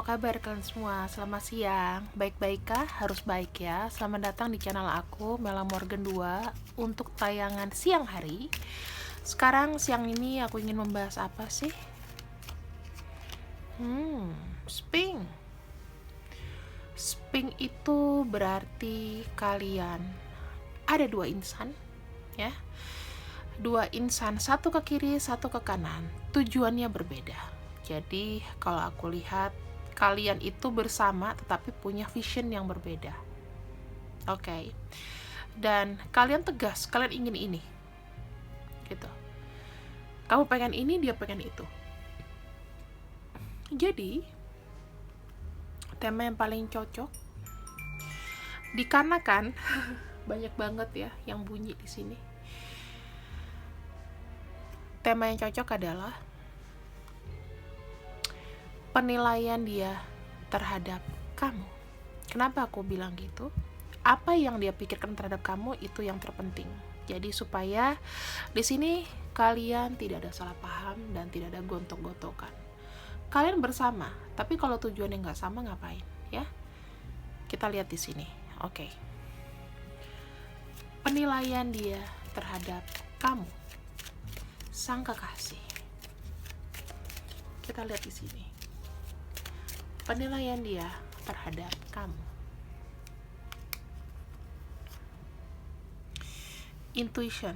kabar kalian semua? Selamat siang. Baik-baik kah? Harus baik ya. Selamat datang di channel aku, Mela Morgan 2, untuk tayangan siang hari. Sekarang siang ini aku ingin membahas apa sih? Sping. Sping itu berarti kalian ada dua insan, ya. Dua insan, satu ke kiri, satu ke kanan. Tujuannya berbeda. Jadi kalau aku lihat kalian itu bersama tetapi punya vision yang berbeda. Oke. Dan kalian tegas, kalian ingin ini. Gitu. Kamu pengen ini, dia pengen itu. Jadi tema yang paling cocok dikarenakan banyak banget ya yang bunyi di sini. Tema yang cocok adalah penilaian dia terhadap kamu. Kenapa aku bilang gitu? Apa yang dia pikirkan terhadap kamu itu yang terpenting. Jadi supaya di sini kalian tidak ada salah paham dan tidak ada gontok-gontokan. Kalian bersama, tapi kalau tujuannya nggak sama ngapain? Ya, kita lihat di sini. Oke. Penilaian dia terhadap kamu, sang kekasih. Kita lihat di sini. Penilaian dia terhadap kamu. Intuition.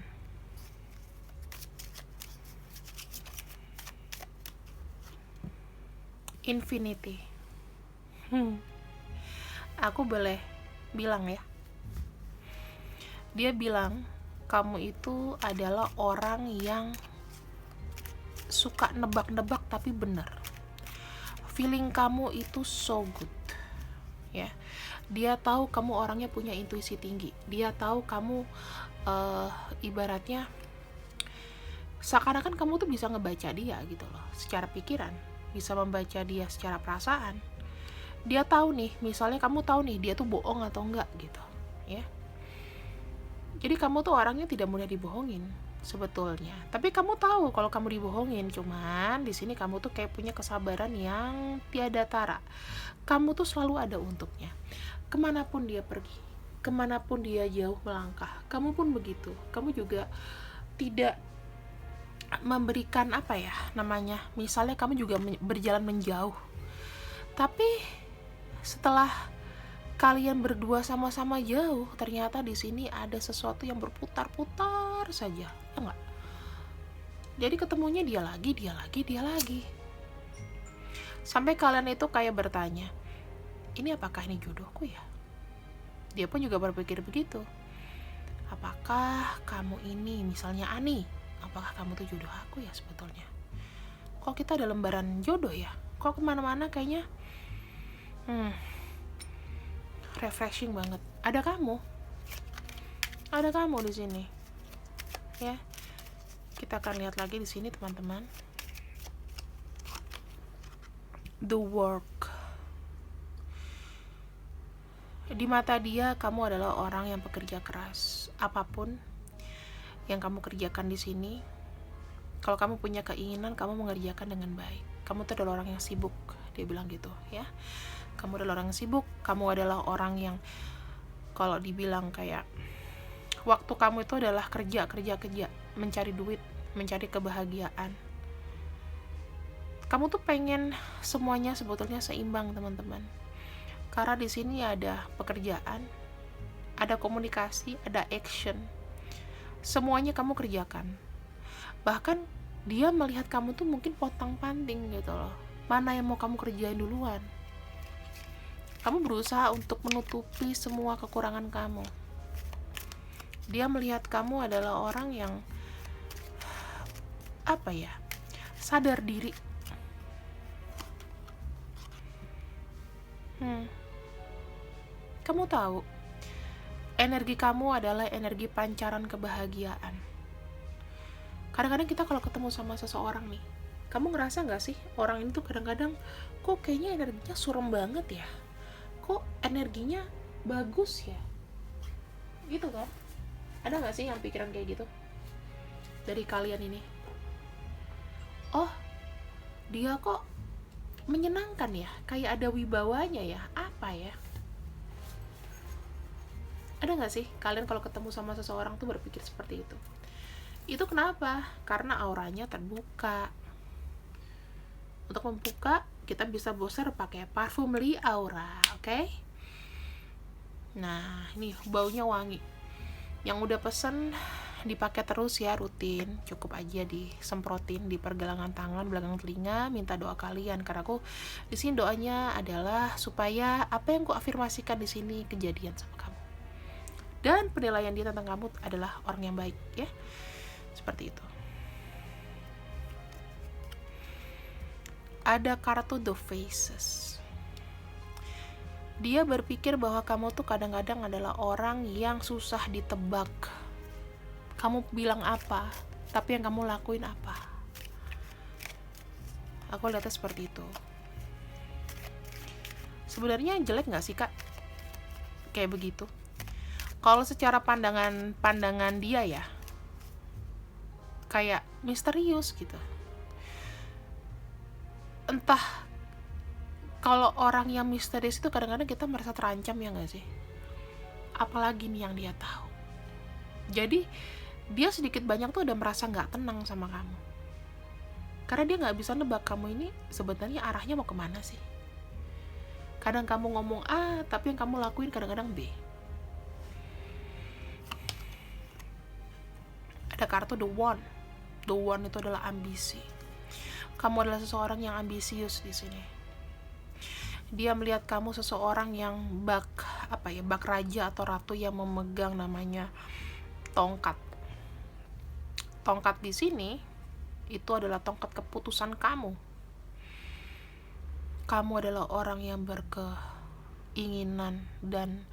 Infinity. Aku boleh bilang ya. Dia bilang kamu itu adalah orang yang suka nebak-nebak tapi benar. Feeling kamu itu so good, ya. Dia tahu kamu orangnya punya intuisi tinggi. Dia tahu kamu ibaratnya seakan-akan kamu tuh bisa ngebaca dia gitu loh, secara pikiran, bisa membaca dia secara perasaan. Dia tahu nih, misalnya kamu tahu nih dia tuh bohong atau enggak gitu, ya. Jadi kamu tuh orangnya tidak mudah dibohongin sebetulnya. Tapi kamu tahu kalau kamu dibohongin, cuman di sini kamu tuh kayak punya kesabaran yang tiada tara. Kamu tuh selalu ada untuknya. Kemanapun dia pergi, kemanapun dia jauh melangkah, kamu pun begitu. Kamu juga tidak memberikan apa ya namanya. Misalnya kamu juga berjalan menjauh. Tapi setelah kalian berdua sama-sama jauh, ternyata di sini ada sesuatu yang berputar-putar saja, ya enggak? Jadi ketemunya dia lagi. Sampai kalian itu kayak bertanya, ini apakah ini jodohku ya? Dia pun juga berpikir begitu. Apakah kamu ini, misalnya Ani, apakah kamu tuh jodoh aku ya sebetulnya? Kok kita ada lembaran jodoh ya? Kok kemana-mana kayaknya refreshing banget. Ada kamu di sini, ya. Kita akan lihat lagi di sini teman-teman. The work. Di mata dia kamu adalah orang yang pekerja keras. Apapun yang kamu kerjakan di sini, kalau kamu punya keinginan, kamu mengerjakan dengan baik. Kamu tuh adalah orang yang sibuk, dia bilang gitu, ya. Kamu adalah orang yang sibuk, kamu adalah orang yang kalau dibilang kayak waktu kamu itu adalah kerja, mencari duit, mencari kebahagiaan. Kamu tuh pengen semuanya sebetulnya seimbang, teman-teman. Karena di sini ada pekerjaan, ada komunikasi, ada action. Semuanya kamu kerjakan. Bahkan dia melihat kamu tuh mungkin pontang-panting gitu loh. Mana yang mau kamu kerjain duluan? Kamu berusaha untuk menutupi semua kekurangan kamu. Dia melihat kamu adalah orang yang apa ya? Sadar diri. Kamu tahu, energi kamu adalah energi pancaran kebahagiaan. Kadang-kadang kita kalau ketemu sama seseorang nih, kamu ngerasa gak sih orang ini tuh kadang-kadang kok kayaknya energinya surem banget ya? Kok energinya bagus ya? Gitu kan? Ada gak sih yang pikiran kayak gitu? Dari kalian ini? Oh, dia kok menyenangkan ya, kayak ada wibawanya ya, apa ya? Ada nggak sih kalian kalau ketemu sama seseorang tuh berpikir seperti itu? Itu kenapa? Karena auranya terbuka. Untuk membuka, kita bisa booster pakai parfum Li Aura, oke? Nah, ini baunya wangi. Yang udah pesen dipakai terus ya, rutin. Cukup aja disemprotin di pergelangan tangan, belakang telinga, minta doa kalian. Karena aku di sini doanya adalah supaya apa yang aku afirmasikan di sini kejadian sama kamu. Dan penilaian dia tentang kamu adalah orang yang baik ya. Seperti itu. Ada kartu The Faces. Dia berpikir bahwa kamu tuh kadang-kadang adalah orang yang susah ditebak. Kamu bilang apa, tapi yang kamu lakuin apa. Aku lihatnya seperti itu. Sebenarnya jelek gak sih kak? Kayak begitu. Kalau secara pandangan dia ya, kayak misterius gitu. Entah, kalau orang yang misterius itu kadang-kadang kita merasa terancam ya gak sih? Apalagi nih yang dia tahu. Jadi dia sedikit banyak tuh udah merasa gak tenang sama kamu. Karena dia gak bisa nebak kamu ini sebenarnya arahnya mau kemana sih. Kadang kamu ngomong A, tapi yang kamu lakuin kadang-kadang B. Ada kartu The One. The One itu adalah ambisi. Kamu adalah seseorang yang ambisius di sini. Dia melihat kamu seseorang yang bak raja atau ratu yang memegang namanya tongkat. Tongkat di sini itu adalah tongkat keputusan kamu. Kamu adalah orang yang berkeinginan dan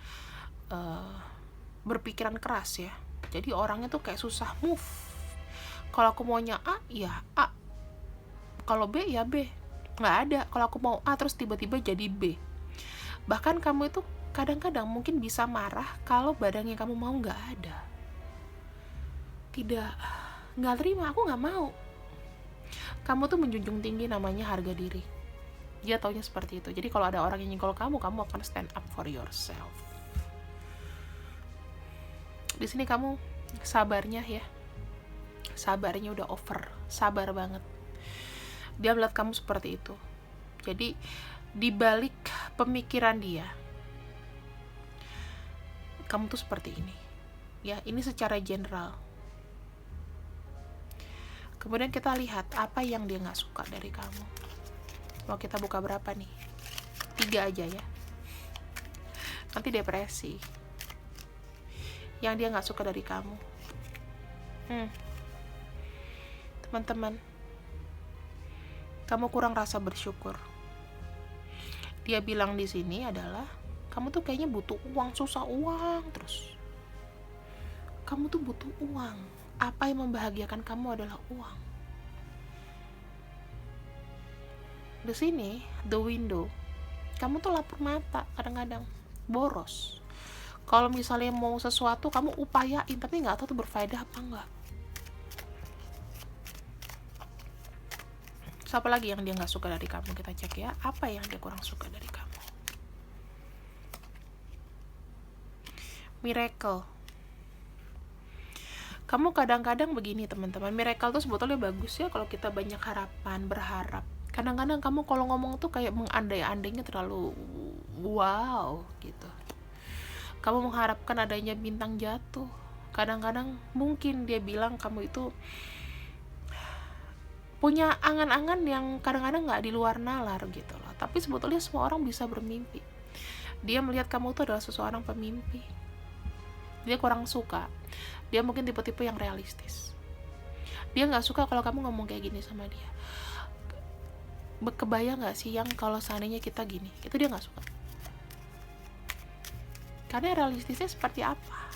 berpikiran keras ya. Jadi orangnya tuh kayak susah move. Kalau aku maunya A, ya A. Kalau B ya B, nggak ada. Kalau aku mau A terus tiba-tiba jadi B. Bahkan kamu itu kadang-kadang mungkin bisa marah kalau barang yang kamu mau nggak ada. Tidak, nggak terima, aku nggak mau. Kamu tuh menjunjung tinggi namanya harga diri. Dia taunya seperti itu. Jadi kalau ada orang yang nyenggol kamu akan stand up for yourself. Di sini kamu sabarnya ya, sabarnya udah over, sabar banget. Dia melihat kamu seperti itu. Jadi dibalik pemikiran dia, kamu tuh seperti ini. Ya, ini secara general. Kemudian kita lihat apa yang dia nggak suka dari kamu. Mau kita buka berapa nih? 3 aja ya. Nanti depresi. Yang dia nggak suka dari kamu. Teman-teman, kamu kurang rasa bersyukur. Dia bilang di sini adalah kamu tuh kayaknya butuh uang, susah uang terus. Kamu tuh butuh uang. Apa yang membahagiakan kamu adalah uang. Di sini, the window. Kamu tuh lapar mata kadang-kadang, boros. Kalau misalnya mau sesuatu kamu upayain tapi nggak tahu tuh berfaedah apa enggak. Siapa lagi yang dia nggak suka dari kamu? Kita cek ya, apa yang dia kurang suka dari kamu. Miracle. Kamu kadang-kadang begini teman-teman, miracle tuh sebetulnya bagus ya kalau kita banyak harapan, berharap. Kadang-kadang kamu kalau ngomong tuh kayak mengandai-andainya terlalu wow gitu. Kamu mengharapkan adanya bintang jatuh. Kadang-kadang mungkin dia bilang kamu itu punya angan-angan yang kadang-kadang gak di luar nalar gitu loh. Tapi sebetulnya semua orang bisa bermimpi. Dia melihat kamu tuh adalah seseorang pemimpi. Dia kurang suka. Dia mungkin tipe-tipe yang realistis. Dia gak suka kalau kamu ngomong kayak gini sama dia. Kebayang gak sih yang kalau seandainya kita gini? Itu dia gak suka. Karena realistisnya seperti apa?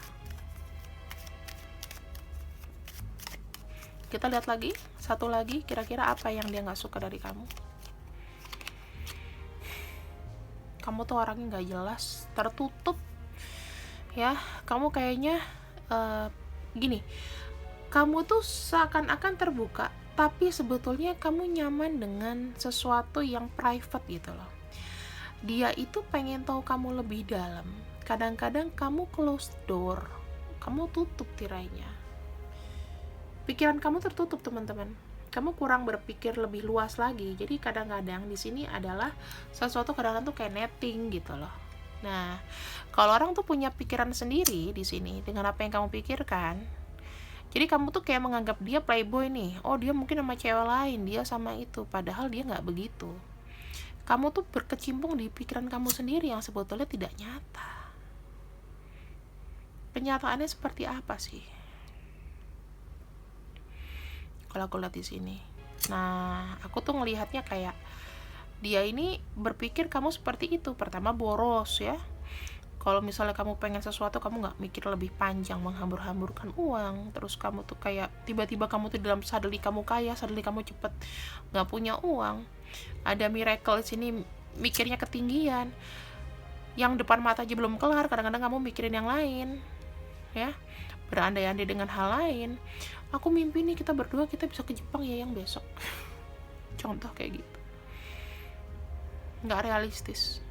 Kita lihat lagi, satu lagi, kira-kira apa yang dia gak suka dari kamu. Kamu tuh orangnya gak jelas, tertutup. Ya, kamu kayaknya gini, kamu tuh seakan-akan terbuka, tapi sebetulnya kamu nyaman dengan sesuatu yang private gitu loh. Dia itu pengen tahu kamu lebih dalam. Kadang-kadang kamu close door, kamu tutup tirainya. Pikiran kamu tertutup, teman-teman. Kamu kurang berpikir lebih luas lagi. Jadi kadang-kadang di sini adalah sesuatu kadang-kadang tuh kayak netting gitu loh. Nah, kalau orang tuh punya pikiran sendiri di sini dengan apa yang kamu pikirkan, jadi kamu tuh kayak menganggap dia playboy nih. Oh, dia mungkin sama cewek lain, dia sama itu. Padahal dia nggak begitu. Kamu tuh berkecimpung di pikiran kamu sendiri yang sebetulnya tidak nyata. Kenyataannya seperti apa sih? Kalau aku lihat di sini. Nah, aku tuh ngelihatnya kayak dia ini berpikir kamu seperti itu. Pertama boros ya. Kalau misalnya kamu pengen sesuatu, kamu nggak mikir lebih panjang, menghambur-hamburkan uang. Terus kamu tuh kayak tiba-tiba kamu tuh dalam suddenly kamu kaya, suddenly kamu cepet nggak punya uang. Ada miracle di sini, mikirnya ketinggian. Yang depan mata aja belum kelar, kadang-kadang kamu mikirin yang lain, ya, berandai-andai dengan hal lain. Aku mimpi nih kita berdua kita bisa ke Jepang ya yang besok. Contoh kayak gitu. Nggak realistis.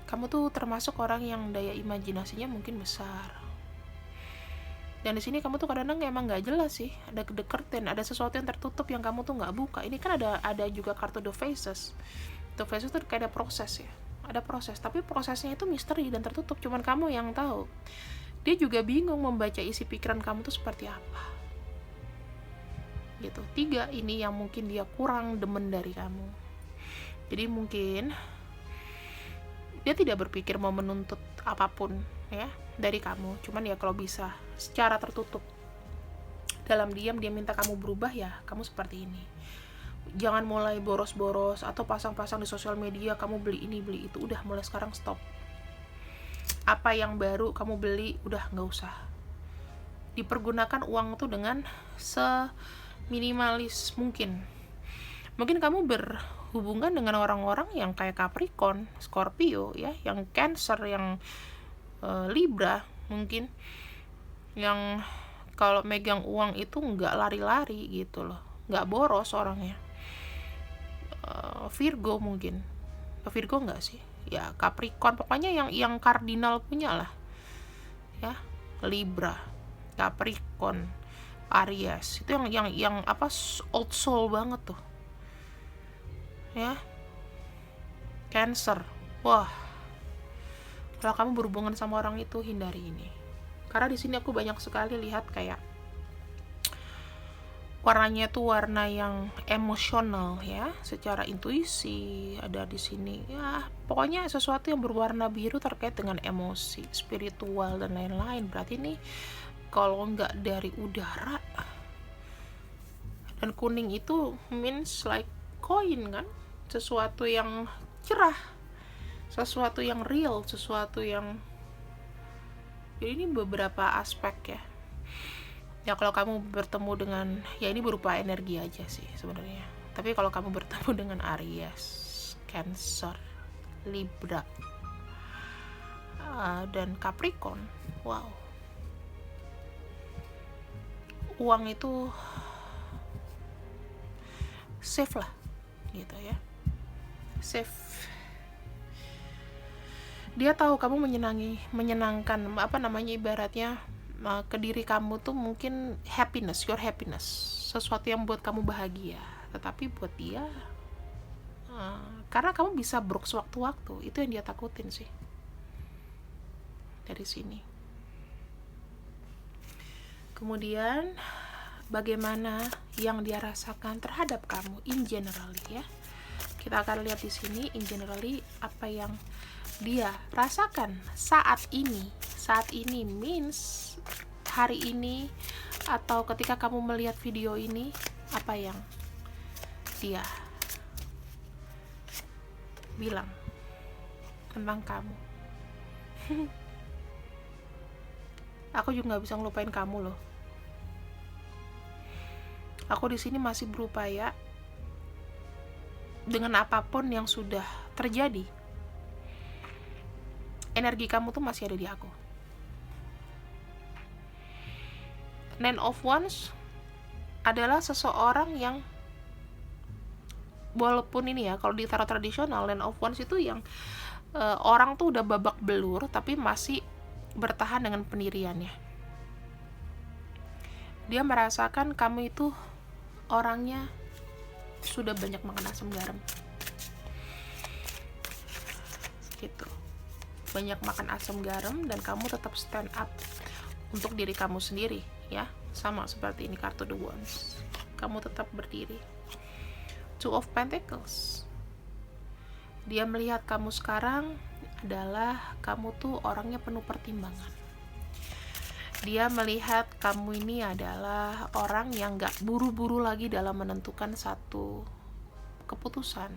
Kamu tuh termasuk orang yang daya imajinasinya mungkin besar. Dan di sini kamu tuh kadang-kadang emang nggak jelas sih, ada the curtain, ada sesuatu yang tertutup yang kamu tuh nggak buka. Ini kan ada juga kartu the faces. The faces tuh kayak ada proses ya, ada proses. Tapi prosesnya itu misteri dan tertutup, cuman kamu yang tahu. Dia juga bingung membaca isi pikiran kamu tuh seperti apa. Gitu. 3 ini yang mungkin dia kurang demen dari kamu. Jadi mungkin dia tidak berpikir mau menuntut apapun ya dari kamu, cuman ya kalau bisa secara tertutup dalam diam dia minta kamu berubah, ya kamu seperti ini. Jangan mulai boros-boros atau pasang-pasang di sosial media kamu beli ini beli itu, udah mulai sekarang stop. Apa yang baru kamu beli udah nggak usah. Dipergunakan uang tuh dengan seminimalis mungkin. Mungkin kamu berhubungan dengan orang-orang yang kayak Capricorn, Scorpio ya, yang Cancer, yang Libra mungkin, yang kalau megang uang itu nggak lari-lari gitu loh, nggak boros orangnya. Virgo mungkin, Virgo nggak sih? Ya Capricorn, pokoknya yang kardinal punya lah, ya Libra, Capricorn, Aries itu yang apa old soul banget tuh. Ya, Cancer, wah, kalau kamu berhubungan sama orang itu hindari ini, karena di sini aku banyak sekali lihat kayak warnanya tuh warna yang emosional ya, secara intuisi ada di sini ya, pokoknya sesuatu yang berwarna biru terkait dengan emosi, spiritual dan lain-lain. Berarti nih kalau nggak dari udara, dan kuning itu means like koin kan, sesuatu yang cerah, sesuatu yang real, sesuatu yang, jadi ini beberapa aspek ya. Ya kalau kamu bertemu dengan, ya ini berupa energi aja sih sebenarnya. Tapi kalau kamu bertemu dengan Aries, Cancer, Libra, dan Capricorn, wow, uang itu safe lah gitu ya, safe. Dia tahu kamu menyenangkan apa namanya, ibaratnya ke diri kamu tuh mungkin happiness, your happiness, sesuatu yang buat kamu bahagia. Tetapi buat dia karena kamu bisa broke sewaktu-waktu, itu yang dia takutin sih dari sini. Kemudian bagaimana yang dia rasakan terhadap kamu in generally ya. Kita akan lihat di sini in generally apa yang dia rasakan saat ini. Saat ini means hari ini, atau ketika kamu melihat video ini, apa yang dia bilang tentang kamu. Aku juga nggak bisa ngelupain kamu loh. Aku di sini masih berupaya dengan apapun yang sudah terjadi. Energi kamu tuh masih ada di aku. Nine of Wands adalah seseorang yang, walaupun ini ya, kalau di tarot tradisional Nine of Wands itu yang orang tuh udah babak belur tapi masih bertahan dengan pendiriannya. Dia merasakan kamu itu orangnya sudah banyak makan asam garam gitu, banyak makan asam garam, dan kamu tetap stand up untuk diri kamu sendiri ya, sama seperti ini kartu The Wands, kamu tetap berdiri. Two of Pentacles, dia melihat kamu sekarang adalah kamu tuh orangnya penuh pertimbangan. Dia melihat kamu ini adalah orang yang gak buru-buru lagi dalam menentukan satu keputusan.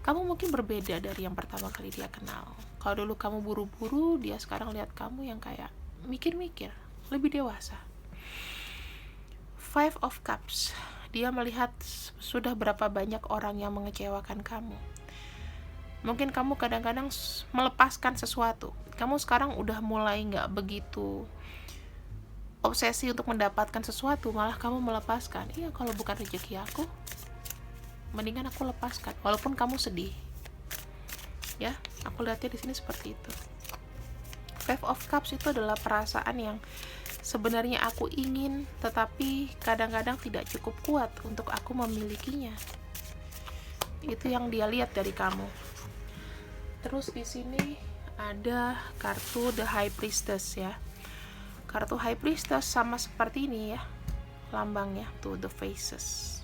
Kamu mungkin berbeda dari yang pertama kali dia kenal. Kalau dulu kamu buru-buru, dia sekarang lihat kamu yang kayak mikir-mikir, lebih dewasa. Five of Cups, dia melihat sudah berapa banyak orang yang mengecewakan kamu. Mungkin kamu kadang-kadang melepaskan sesuatu. Kamu sekarang udah mulai gak begitu obsesi untuk mendapatkan sesuatu, malah kamu melepaskan. Iya, kalau bukan rezeki aku, mendingan aku lepaskan, walaupun kamu sedih. Ya, aku lihatnya di sini seperti itu. Five of Cups itu adalah perasaan yang sebenarnya aku ingin, tetapi kadang-kadang tidak cukup kuat untuk aku memilikinya. Itu yang dia lihat dari kamu. Terus di sini ada kartu The High Priestess ya. Kartu High Priestess sama seperti ini ya, lambangnya tuh, the faces.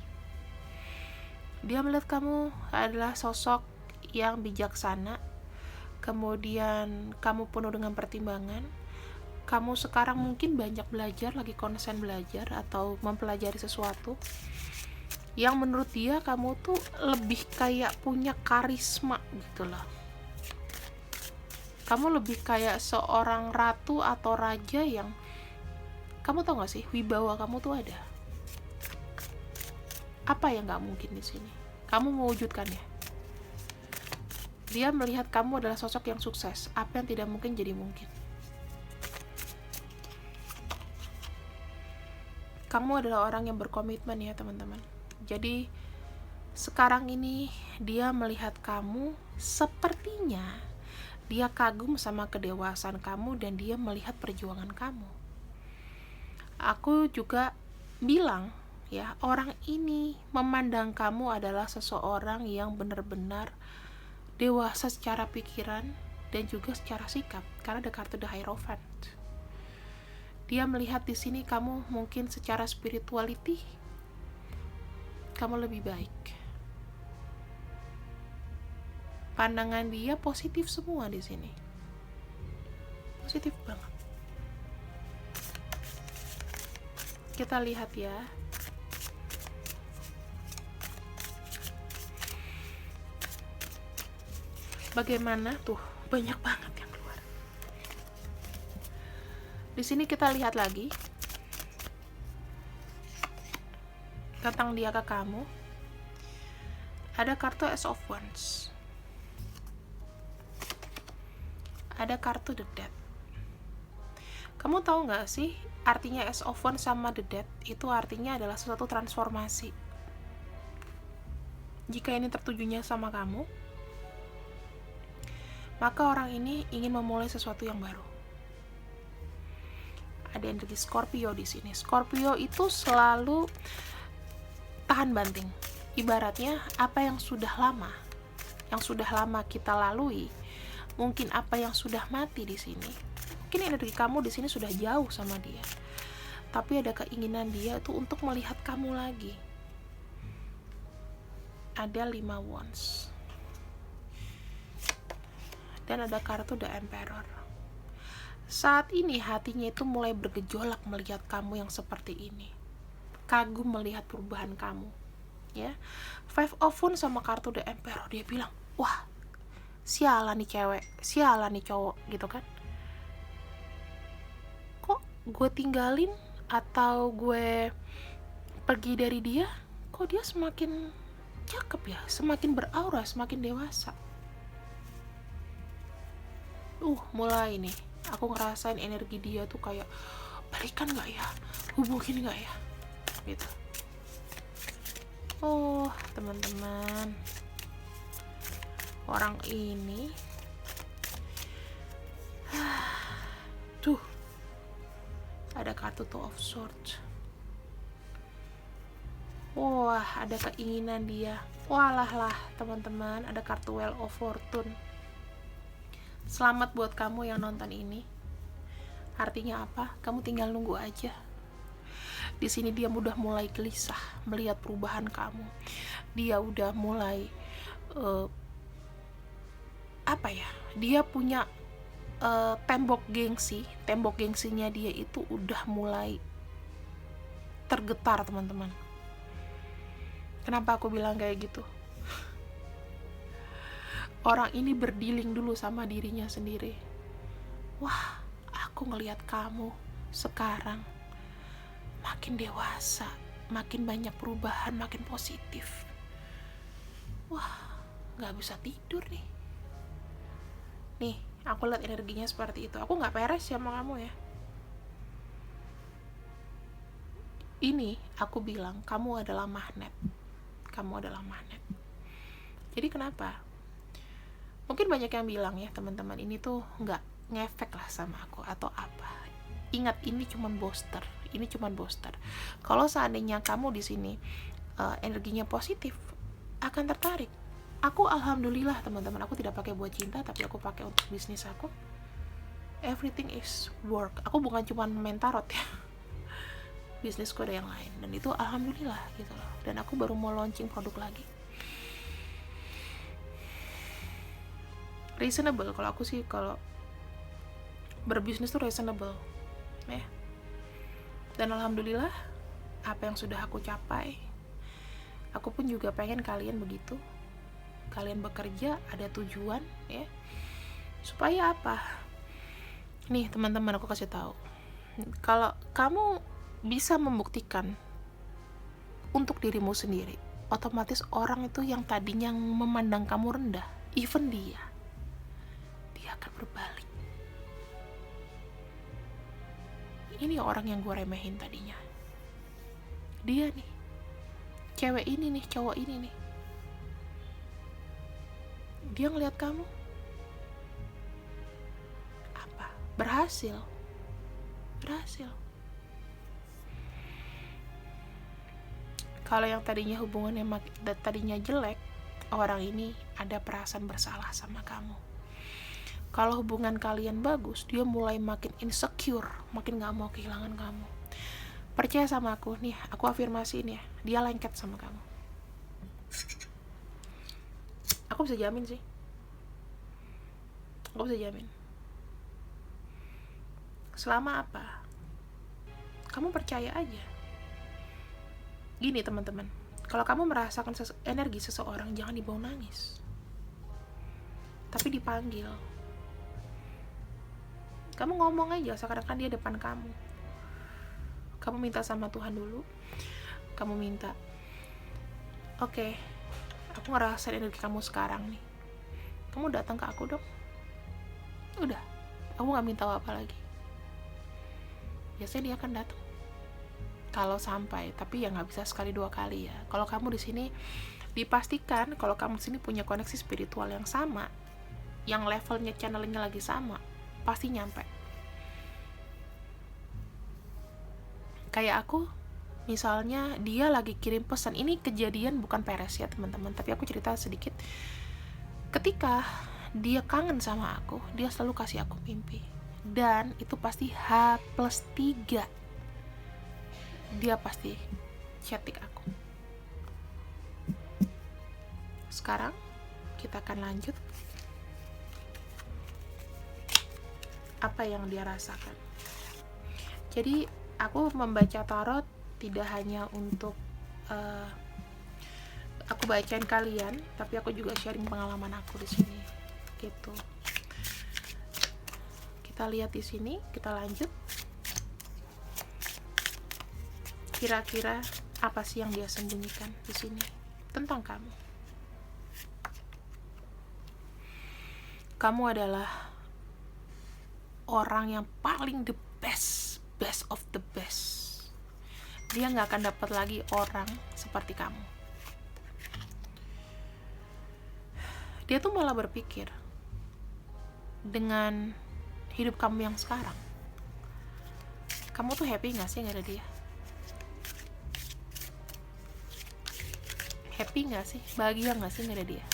Dia melihat kamu adalah sosok yang bijaksana, kemudian kamu penuh dengan pertimbangan. Kamu sekarang mungkin banyak belajar, lagi konsen belajar atau mempelajari sesuatu yang menurut dia kamu tuh lebih kayak punya karisma gitu loh. Kamu lebih kayak seorang ratu atau raja yang, kamu tau gak sih, wibawa kamu tuh ada. Apa yang gak mungkin di sini? Kamu mewujudkannya. Dia melihat kamu adalah sosok yang sukses. Apa yang tidak mungkin jadi mungkin. Kamu adalah orang yang berkomitmen ya teman-teman. Jadi sekarang ini dia melihat kamu, sepertinya dia kagum sama kedewasaan kamu dan dia melihat perjuangan kamu. Aku juga bilang ya, orang ini memandang kamu adalah seseorang yang benar-benar dewasa secara pikiran dan juga secara sikap, karena ada kartu The Hierophant. Dia melihat di sini kamu mungkin secara spirituality kamu lebih baik. Pandangan dia positif semua di sini. Positif banget. Kita lihat ya. Bagaimana tuh, banyak banget yang keluar. Di sini kita lihat lagi tentang dia ke kamu. Ada kartu Ace of Wands. Ada kartu The Death. Kamu tahu gak sih artinya Ace of Wands sama The Death? Itu artinya adalah suatu transformasi. Jika ini tertujunya sama kamu, maka orang ini ingin memulai sesuatu yang baru. Ada energi Scorpio di sini. Scorpio itu selalu tahan banting. Ibaratnya apa yang sudah lama kita lalui, mungkin apa yang sudah mati di sini. Mungkin energi kamu di sini sudah jauh sama dia, tapi ada keinginan dia itu untuk melihat kamu lagi. Ada 5 wands. Dan ada kartu The Emperor. Saat ini hatinya itu mulai bergejolak melihat kamu yang seperti ini. Kagum melihat perubahan kamu. Ya. Five of Wands sama kartu The Emperor, dia bilang, wah, sialan nih cewek, sialan nih cowok, gitu kan. Kok gue tinggalin atau gue pergi dari dia, kok dia semakin cakep ya, semakin beraura, semakin dewasa. Mulai nih aku ngerasain energi dia tuh kayak balikan nggak ya, hubungin nggak ya, gitu. Oh teman-teman, orang ini tuh ada kartu Two of Swords. Wah, ada keinginan dia. Walah lah teman-teman, ada kartu Wheel of Fortune. Selamat buat kamu yang nonton ini. Artinya apa? Kamu tinggal nunggu aja. Di sini dia udah mulai gelisah melihat perubahan kamu. Dia udah mulai dia punya tembok gengsi. Tembok gengsinya dia itu udah mulai tergetar, teman-teman. Kenapa aku bilang kayak gitu? Orang ini berdealing dulu sama dirinya sendiri. Wah, aku ngelihat kamu sekarang makin dewasa, makin banyak perubahan, makin positif. Wah, gak bisa tidur nih. Nih, aku lihat energinya seperti itu. Aku gak peres sama kamu ya. Ini aku bilang, kamu adalah magnet. Kamu adalah magnet. Jadi kenapa? Mungkin banyak yang bilang ya, teman-teman, ini tuh gak ngefek lah sama aku atau apa. Ingat, ini cuman booster. Ini cuman booster. Kalau seandainya kamu di sini energinya positif, akan tertarik. Aku alhamdulillah teman-teman, aku tidak pakai buat cinta, tapi aku pakai untuk bisnis aku. Everything is work. Aku bukan cuman main tarot ya. Bisnisku ada yang lain, dan itu alhamdulillah gitu loh. Dan aku baru mau launching produk lagi. Reasonable kalau aku sih, kalau berbisnis tuh reasonable ya. Dan alhamdulillah apa yang sudah aku capai, aku pun juga pengen kalian begitu. Kalian bekerja ada tujuan ya. Supaya apa? Nih teman-teman, aku kasih tahu. Kalau kamu bisa membuktikan untuk dirimu sendiri, otomatis orang itu yang tadinya memandang kamu rendah, even dia akan berbalik. Ini orang yang gue remehin tadinya, dia nih, cewek ini nih, cowok ini nih, dia ngeliat kamu apa? Berhasil. Kalau yang tadinya hubungannya tadinya jelek, orang ini ada perasaan bersalah sama kamu. Kalau hubungan kalian bagus, dia mulai makin insecure, makin gak mau kehilangan kamu. Percaya sama aku nih, aku afirmasiin ya, dia lengket sama kamu. Aku bisa jamin sih. Aku bisa jamin. Selama apa? Kamu percaya aja. Gini teman-teman, kalau kamu merasakan energi seseorang, jangan dibawa nangis, tapi dipanggil. Kamu ngomong aja seakan-akan dia depan kamu. Kamu minta sama Tuhan dulu. Kamu minta, oke, aku ngerasain energi kamu sekarang nih. Kamu datang ke aku dong. Udah, aku gak minta apa lagi. Biasanya dia akan datang. Kalau sampai, tapi ya gak bisa sekali dua kali ya. Kalau kamu di sini dipastikan kalau kamu di sini punya koneksi spiritual yang sama, yang levelnya channelingnya lagi sama, pasti nyampe. Kayak aku, misalnya dia lagi kirim pesan. Ini kejadian bukan peres ya teman-teman, tapi aku cerita sedikit. Ketika dia kangen sama aku, dia selalu kasih aku mimpi, dan itu pasti H+3 dia pasti chatting aku. Sekarang kita akan lanjut apa yang dia rasakan. Jadi aku membaca tarot tidak hanya untuk aku bacain kalian, tapi aku juga sharing pengalaman aku di sini gitu. Kita lihat di sini, kita lanjut. Kira-kira apa sih yang dia sembunyikan di sini tentang kamu? Kamu adalah orang yang paling the best of the dia nggak akan dapat lagi orang seperti kamu. Dia tuh malah berpikir, dengan hidup kamu yang sekarang, kamu tuh happy gak sih gak ada dia? Happy gak sih? Bahagia gak sih gak ada dia?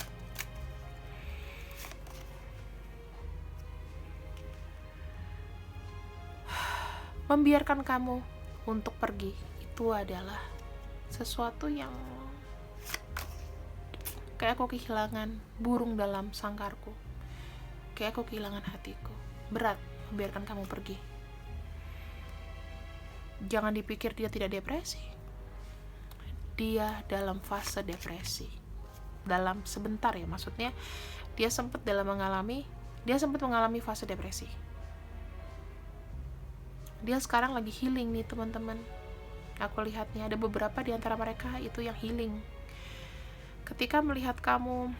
Membiarkan kamu untuk pergi itu adalah sesuatu yang kayak aku kehilangan burung dalam sangkarku, kayak aku kehilangan hatiku. Berat membiarkan kamu pergi. Jangan dipikir dia tidak depresi. Dia dalam fase depresi. Dalam sebentar ya, maksudnya dia sempat mengalami fase depresi. Dia sekarang lagi healing nih teman-teman. Aku lihatnya ada beberapa di antara mereka itu yang healing. Ketika melihat kamu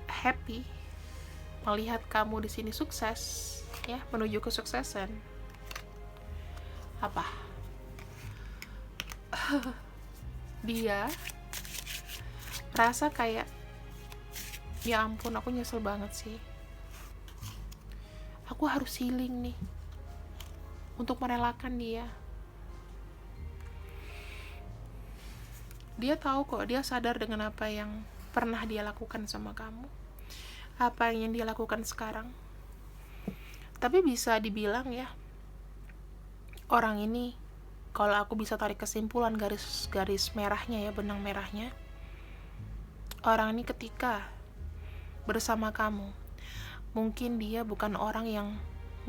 happy, melihat kamu di sini sukses, ya, menuju kesuksesan, apa? Dia merasa kayak, ya ampun, aku nyesel banget sih. Aku harus healing nih untuk merelakan dia. Dia tahu kok, dia sadar dengan apa yang pernah dia lakukan sama kamu, apa yang dia lakukan sekarang. Tapi bisa dibilang ya, orang ini, kalau aku bisa tarik kesimpulan garis merahnya ya, benang merahnya, orang ini ketika bersama kamu, mungkin dia bukan orang yang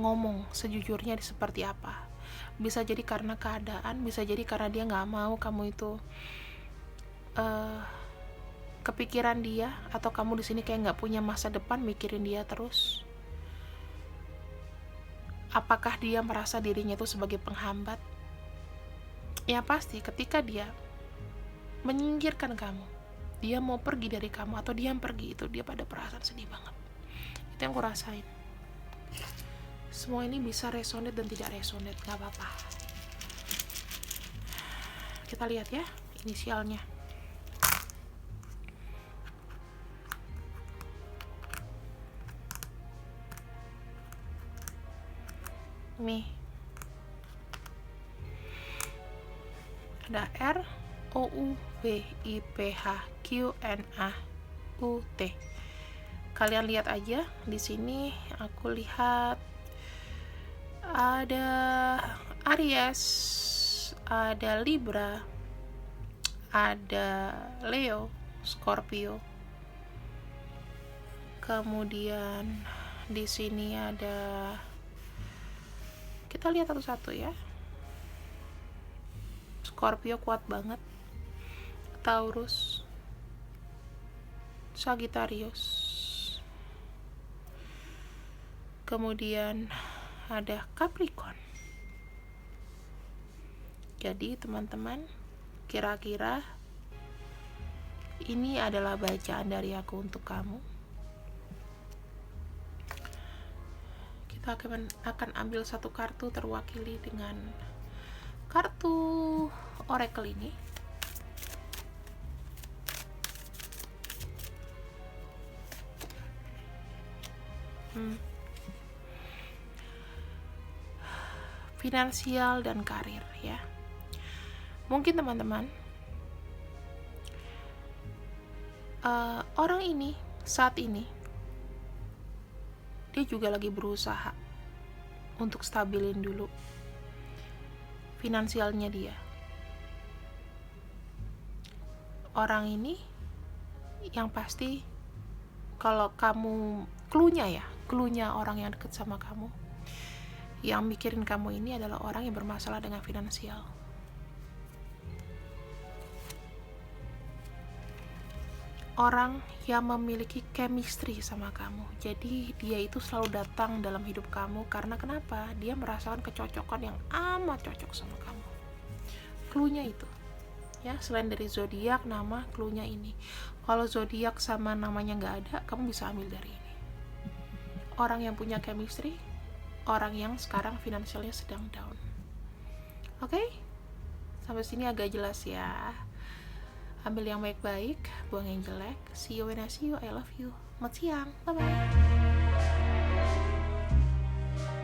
ngomong sejujurnya seperti apa. Bisa jadi karena keadaan, bisa jadi karena dia gak mau kamu itu kepikiran dia, atau kamu di sini kayak nggak punya masa depan mikirin dia terus. Apakah dia merasa dirinya itu sebagai penghambat? Ya pasti ketika dia menyingkirkan kamu, dia mau pergi dari kamu atau dia yang pergi, itu dia pada perasaan sedih banget. Itu yang aku rasain. Semua ini bisa resonate dan tidak resonate, nggak apa-apa. Kita lihat ya inisialnya. Nih, ada R, O, U, B, I, P, H, Q, N, A, U, T. Kalian lihat aja di sini. Aku lihat ada Aries, ada Libra, ada Leo, Scorpio. Kemudian di sini ada, kita lihat satu-satu ya. Scorpio kuat banget, Taurus, Sagittarius, kemudian ada Capricorn. Jadi teman-teman, kira-kira ini adalah bacaan dari aku untuk kamu. Kita akan ambil satu kartu terwakili dengan kartu oracle ini. Finansial dan karir ya. Mungkin teman-teman, orang ini saat ini dia juga lagi berusaha untuk stabilin dulu finansialnya dia. Orang ini yang pasti, kalau kamu cluenya orang yang deket sama kamu, yang mikirin kamu ini adalah orang yang bermasalah dengan finansial. Orang yang memiliki chemistry sama kamu. Jadi dia itu selalu datang dalam hidup kamu karena kenapa? Dia merasakan kecocokan yang amat cocok sama kamu. Cluenya itu. Ya, selain dari zodiak, nama, cluenya ini. Kalau zodiak sama namanya nggak ada, kamu bisa ambil dari ini. Orang yang punya chemistry, orang yang sekarang finansialnya sedang down. Oke? Sampai sini agak jelas ya. Ambil yang baik-baik, buang yang jelek. See you when I see you. I love you. Selamat siang. Bye bye.